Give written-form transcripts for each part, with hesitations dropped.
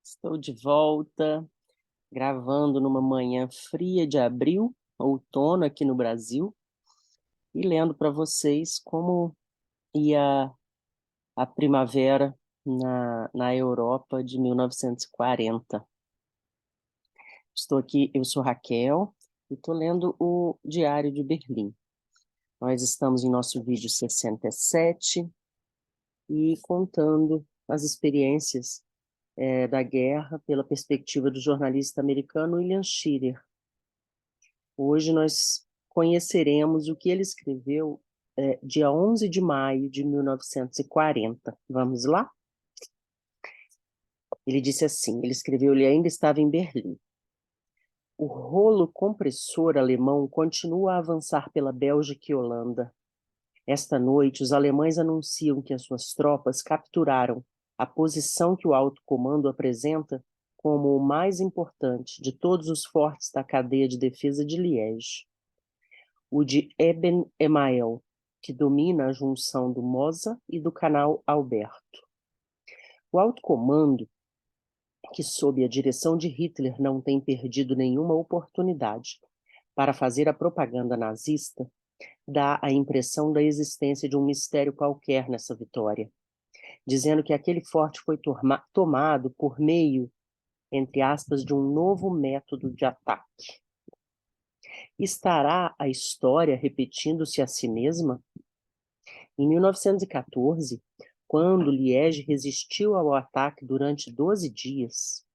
Estou de volta, gravando numa manhã fria de abril, outono aqui no Brasil, e lendo para vocês como ia a primavera na Europa de 1940. Estou aqui, eu sou Raquel, e estou lendo o Diário de Berlim. Nós estamos em nosso vídeo 67 e contando as experiências da guerra pela perspectiva do jornalista americano William Shirer. Hoje nós conheceremos o que ele escreveu dia 11 de maio de 1940. Vamos lá? Ele disse assim, ele escreveu, ele ainda estava em Berlim. O rolo compressor alemão continua a avançar pela Bélgica e Holanda. Esta noite, os alemães anunciam que as suas tropas capturaram a posição que o alto comando apresenta como o mais importante de todos os fortes da cadeia de defesa de Liège. O de Eben Emael, que domina a junção do Mosa e do canal Alberto. O alto comando, que sob a direção de Hitler não tem perdido nenhuma oportunidade para fazer a propaganda nazista, dá a impressão da existência de um mistério qualquer nessa vitória, dizendo que aquele forte foi tomado por meio, entre aspas, de um novo método de ataque. Estará a história repetindo-se a si mesma? Em 1914, quando Liège resistiu ao ataque durante 12 dias,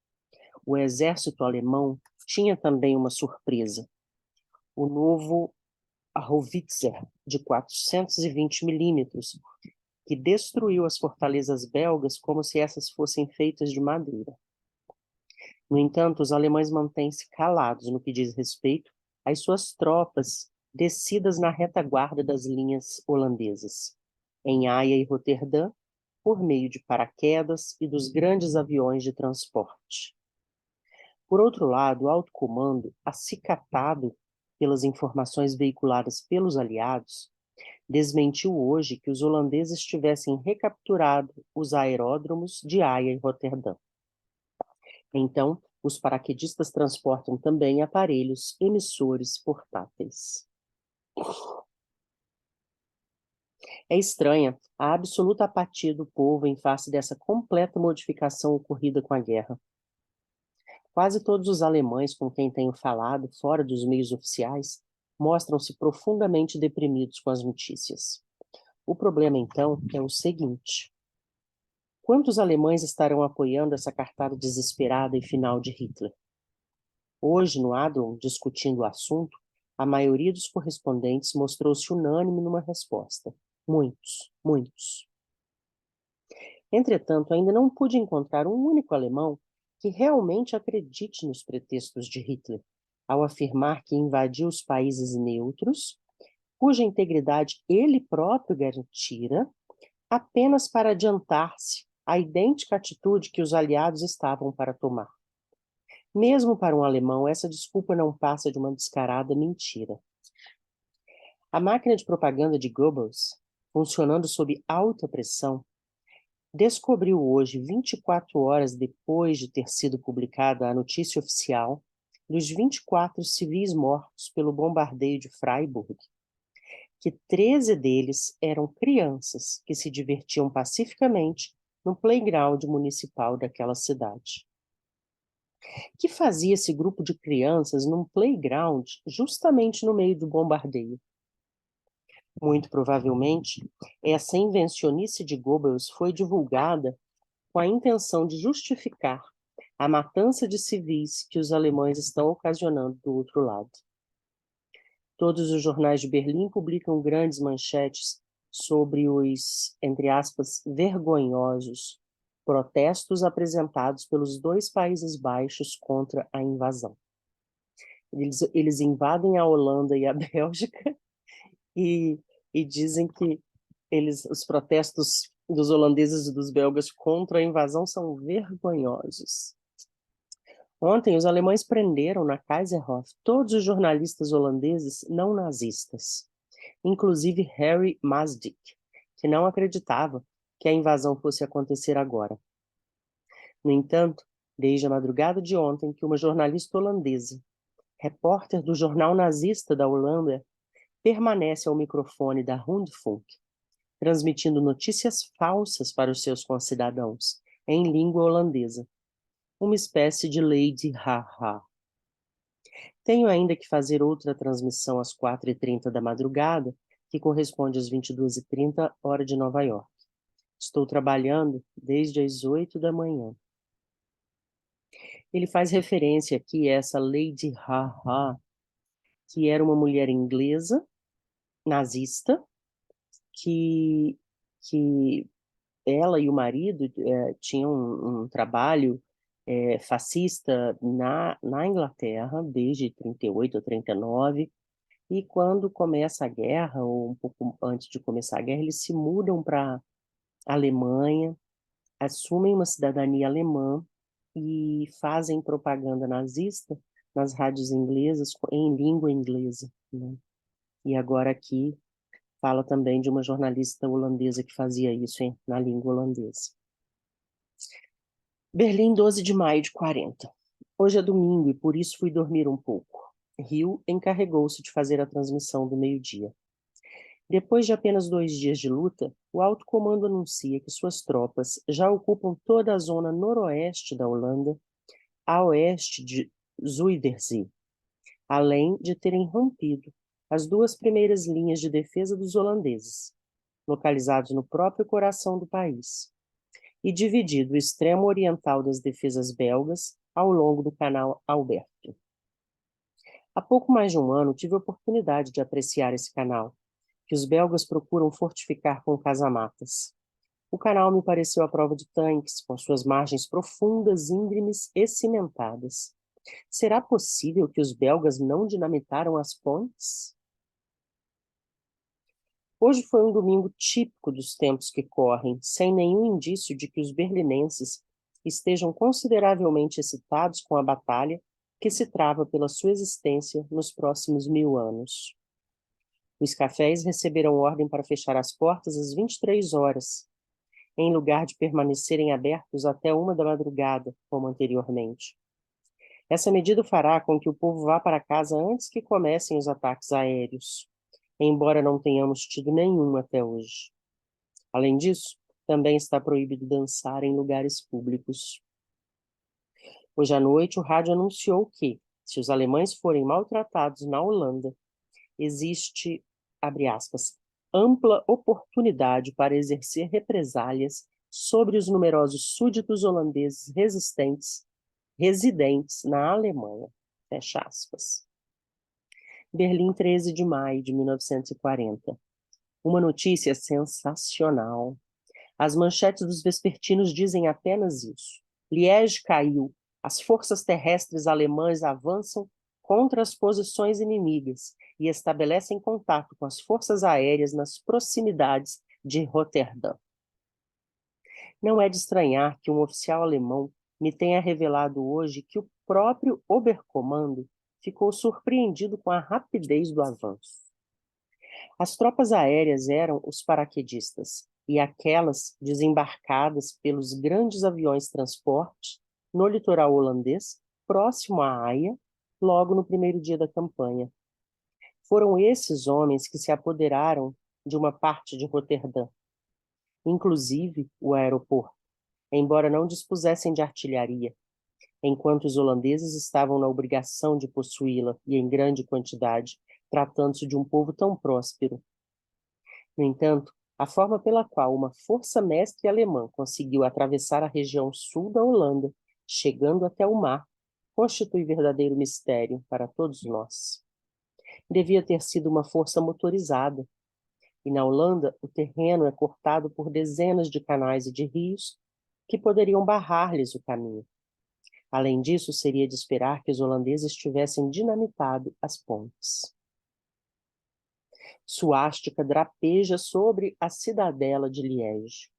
o exército alemão tinha também uma surpresa. O novo Howitzer de 420 milímetros, que destruiu as fortalezas belgas como se essas fossem feitas de madeira. No entanto, os alemães mantêm-se calados no que diz respeito às suas tropas descidas na retaguarda das linhas holandesas, em Haia e Roterdã, por meio de paraquedas e dos grandes aviões de transporte. Por outro lado, o alto comando, acicatado pelas informações veiculadas pelos aliados, desmentiu hoje que os holandeses tivessem recapturado os aeródromos de Haia e Roterdã. Então, os paraquedistas transportam também aparelhos emissores portáteis. É estranha a absoluta apatia do povo em face dessa completa modificação ocorrida com a guerra. Quase todos os alemães com quem tenho falado, fora dos meios oficiais, mostram-se profundamente deprimidos com as notícias. O problema, então, é o seguinte: quantos alemães estarão apoiando essa cartada desesperada e final de Hitler? Hoje, no Adlon, discutindo o assunto, a maioria dos correspondentes mostrou-se unânime numa resposta. Muitos, muitos. Entretanto, ainda não pude encontrar um único alemão que realmente acredite nos pretextos de Hitler, ao afirmar que invadiu os países neutros, cuja integridade ele próprio garantira, apenas para adiantar-se à idêntica atitude que os aliados estavam para tomar. Mesmo para um alemão, essa desculpa não passa de uma descarada mentira. A máquina de propaganda de Goebbels, funcionando sob alta pressão, descobriu hoje, 24 horas depois de ter sido publicada a notícia oficial, dos 24 civis mortos pelo bombardeio de Freiburg, que 13 deles eram crianças que se divertiam pacificamente no playground municipal daquela cidade. Que fazia esse grupo de crianças num playground justamente no meio do bombardeio? Muito provavelmente, essa invencionice de Goebbels foi divulgada com a intenção de justificar a matança de civis que os alemães estão ocasionando do outro lado. Todos os jornais de Berlim publicam grandes manchetes sobre os, entre aspas, vergonhosos protestos apresentados pelos dois Países Baixos contra a invasão. Eles invadem a Holanda e a Bélgica e dizem que os protestos dos holandeses e dos belgas contra a invasão são vergonhosos. Ontem, os alemães prenderam na Kaiserhof todos os jornalistas holandeses não nazistas, inclusive Harry Masdick, que não acreditava que a invasão fosse acontecer agora. No entanto, desde a madrugada de ontem que uma jornalista holandesa, repórter do jornal nazista da Holanda, permanece ao microfone da Rundfunk, transmitindo notícias falsas para os seus concidadãos, em língua holandesa. Uma espécie de Lady Ha-Ha. Tenho ainda que fazer outra transmissão às 4h30 da madrugada, que corresponde às 22h30, hora de Nova York. Estou trabalhando desde as 8 da manhã. Ele faz referência aqui a essa Lady Ha-Ha, que era uma mulher inglesa, nazista, que ela e o marido tinham um trabalho fascista na Inglaterra, desde 38 ou 39, e quando começa a guerra, ou um pouco antes de começar a guerra, eles se mudam para a Alemanha, assumem uma cidadania alemã e fazem propaganda nazista nas rádios inglesas em língua inglesa, né? E agora aqui fala também de uma jornalista holandesa que fazia isso na língua holandesa. Berlim, 12 de maio de 40. Hoje é domingo e por isso fui dormir um pouco. Hill encarregou-se de fazer a transmissão do meio-dia. Depois de apenas 2 dias de luta, o alto comando anuncia que suas tropas já ocupam toda a zona noroeste da Holanda, a oeste de Zuiderzee, além de terem rompido as 2 primeiras linhas de defesa dos holandeses, localizados no próprio coração do país, e dividido o extremo oriental das defesas belgas ao longo do canal Alberto. Há pouco mais de um ano tive a oportunidade de apreciar esse canal, que os belgas procuram fortificar com casamatas. O canal me pareceu à prova de tanques, com suas margens profundas, íngremes e cimentadas. Será possível que os belgas não dinamitaram as pontes? Hoje foi um domingo típico dos tempos que correm, sem nenhum indício de que os berlinenses estejam consideravelmente excitados com a batalha que se trava pela sua existência nos próximos 1000 anos. Os cafés receberam ordem para fechar as portas às 23 horas, em lugar de permanecerem abertos até 1 da madrugada, como anteriormente. Essa medida fará com que o povo vá para casa antes que comecem os ataques aéreos, embora não tenhamos tido nenhum até hoje. Além disso, também está proibido dançar em lugares públicos. Hoje à noite, o rádio anunciou que, se os alemães forem maltratados na Holanda, existe, abre aspas, ampla oportunidade para exercer represálias sobre os numerosos súditos holandeses residentes na Alemanha, fecha aspas. Berlim, 13 de maio de 1940. Uma notícia sensacional. As manchetes dos vespertinos dizem apenas isso. Liège caiu. As forças terrestres alemãs avançam contra as posições inimigas e estabelecem contato com as forças aéreas nas proximidades de Roterdã. Não é de estranhar que um oficial alemão me tenha revelado hoje que o próprio Oberkommando ficou surpreendido com a rapidez do avanço. As tropas aéreas eram os paraquedistas e aquelas desembarcadas pelos grandes aviões transporte no litoral holandês, próximo à Haia, logo no primeiro dia da campanha. Foram esses homens que se apoderaram de uma parte de Roterdã, inclusive o aeroporto, embora não dispusessem de artilharia, enquanto os holandeses estavam na obrigação de possuí-la e em grande quantidade, tratando-se de um povo tão próspero. No entanto, a forma pela qual uma força-mestre alemã conseguiu atravessar a região sul da Holanda, chegando até o mar, constitui verdadeiro mistério para todos nós. Devia ter sido uma força motorizada, e na Holanda o terreno é cortado por dezenas de canais e de rios que poderiam barrar-lhes o caminho. Além disso, seria de esperar que os holandeses tivessem dinamitado as pontes. Suástica drapeja sobre a cidadela de Liège.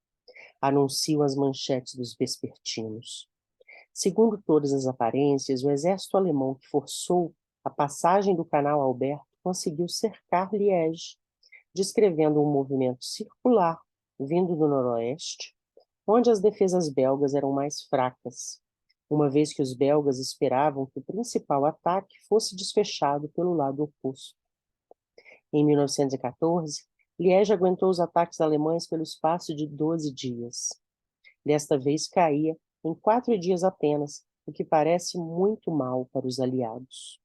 Anunciam as manchetes dos vespertinos. Segundo todas as aparências, o exército alemão que forçou a passagem do canal Alberto conseguiu cercar Liège, descrevendo um movimento circular vindo do noroeste, onde as defesas belgas eram mais fracas, uma vez que os belgas esperavam que o principal ataque fosse desfechado pelo lado oposto. Em 1914, Liege aguentou os ataques alemães pelo espaço de 12 dias. Desta vez caía em 4 dias apenas, o que parece muito mal para os aliados.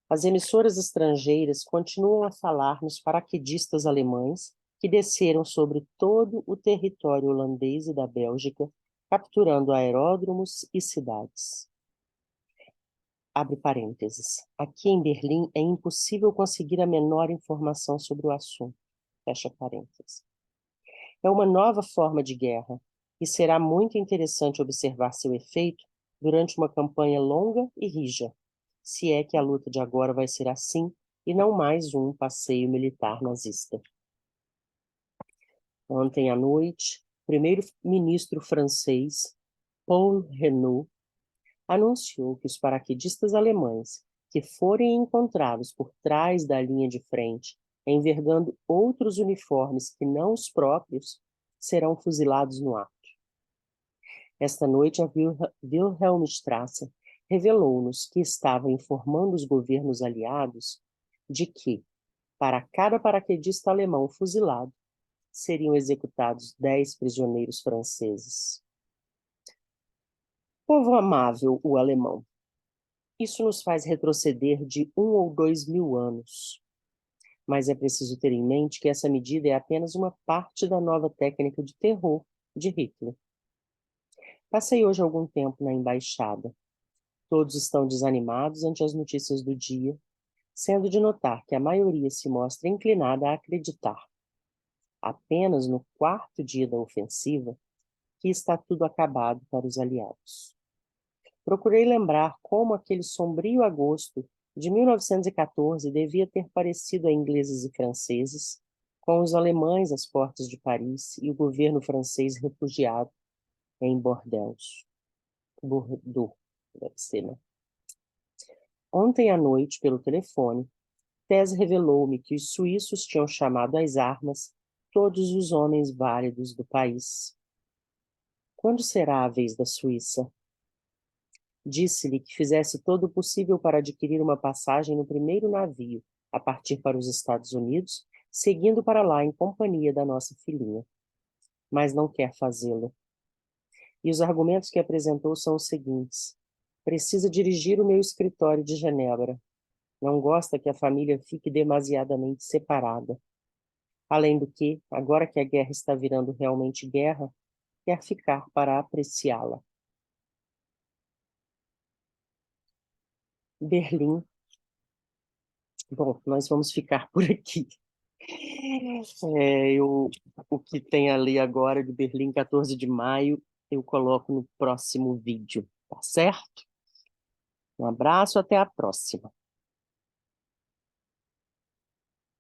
As emissoras estrangeiras continuam a falar nos paraquedistas alemães que desceram sobre todo o território holandês e da Bélgica, capturando aeródromos e cidades. Abre parênteses. Aqui em Berlim é impossível conseguir a menor informação sobre o assunto. Fecha parênteses. É uma nova forma de guerra e será muito interessante observar seu efeito durante uma campanha longa e rija, se é que a luta de agora vai ser assim e não mais um passeio militar nazista. Ontem à noite, o primeiro-ministro francês, Paul Reynaud, anunciou que os paraquedistas alemães que forem encontrados por trás da linha de frente, envergando outros uniformes que não os próprios, serão fuzilados no ato. Esta noite, a Wilhelmstrasse revelou-nos que estava informando os governos aliados de que, para cada paraquedista alemão fuzilado, seriam executados 10 prisioneiros franceses. Povo amável, o alemão. Isso nos faz retroceder de 1 ou 2 mil anos. Mas é preciso ter em mente que essa medida é apenas uma parte da nova técnica de terror de Hitler. Passei hoje algum tempo na embaixada. Todos estão desanimados ante as notícias do dia, sendo de notar que a maioria se mostra inclinada a acreditar, apenas no 4º dia da ofensiva, que está tudo acabado para os aliados. Procurei lembrar como aquele sombrio agosto de 1914 devia ter parecido a ingleses e franceses, com os alemães às portas de Paris e o governo francês refugiado em Bordeaux. Bordeaux, deve ser, né? Ontem à noite, pelo telefone, Tess revelou-me que os suíços tinham chamado às armas todos os homens válidos do país. Quando será a vez da Suíça? Disse-lhe que fizesse todo o possível para adquirir uma passagem no primeiro navio a partir para os Estados Unidos, seguindo para lá em companhia da nossa filhinha. Mas não quer fazê-lo. E os argumentos que apresentou são os seguintes. Precisa dirigir o meu escritório de Genebra. Não gosta que a família fique demasiadamente separada. Além do que, agora que a guerra está virando realmente guerra, quer ficar para apreciá-la. Berlim. Bom, nós vamos ficar por aqui. O que tem ali agora de Berlim, 14 de maio, eu coloco no próximo vídeo, tá certo? Um abraço, até a próxima.